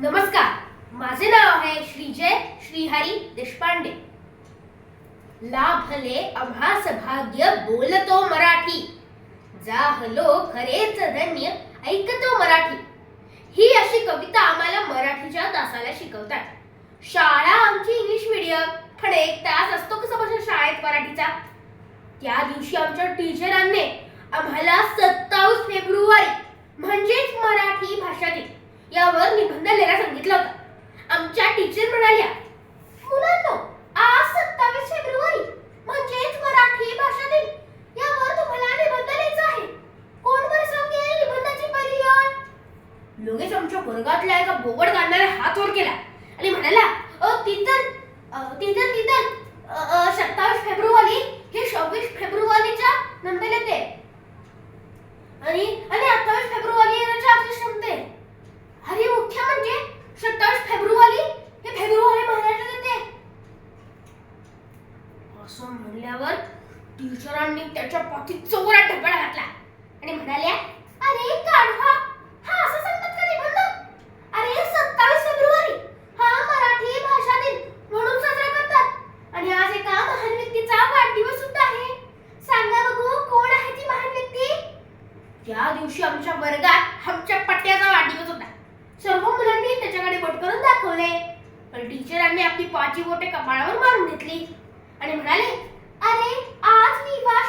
नमस्कार, माझे नाव आहे श्रीजय श्रीहरी देशपांडे. लाभले आम्हास भाग्य बोलतो मराठी, जाहलो खरेच धन्य ऐकतो मराठी. ही अशी कविता आम्हाला मराठीच्या तासाला शिकवतात. शाळा आमची इंग्लिश मीडियम, पण एक तास असतो कसा बसा शाळेत मराठीचा. त्या दिवशी आमच्या टीचरांनी आम्हाला 27 फेब्रुवारी म्हणजेच मराठी भाषा दिन यावर निबंध लिहायला सांगितलं होतं. आमच्या टीचर म्हणाल्या, मुलांनो, आज 27 फेब्रुवारी म्हणजेच मराठी भाषा दिन यावर तुम्हाला निबंध लिहायचा आहे. कोण बरं सांगेल निबंधाची पहिली ओळ? लगेच आमच्या वर्गातल्या एका बोबड काढणाऱ्या हात वर केला आणि म्हणाला, तिथं 27 फेब्रुवारी हे 26 फेब्रुवारीच्या नंतर येते आणि 28 फेब्रुवारी येण्याच्या आधी संपते. अरे मुख्य म्हणजे 27 फेब्रुवारी हे फेब्रुवारी महिन्यात येते. असं म्हणल्यावर टीचरांनी त्याच्या पाठीत जोरात धपाडा घातला आणि म्हणाल्या, अरे काढवा, हा असं सांगतात का निबंध? अरे 27 फेब्रुवारी हा मराठी भाषा दिन म्हणून साजरा करतात आणि आज एका महान व्यक्तीचा वाढदिवस सुद्धा आहे. सांगा बघू, कोण आहे ती महान व्यक्ती? त्या दिवशी आमच्या वर्गात आमच्या पट्ट्याचा वाढदिवस होता. सर्व मुलांनी त्याच्याकडे बोट करून दाखवले, पण टीचरांनी आपली 5 बोटे कपाळावर मारून घेतली आणि म्हणाले, अरे आज विवा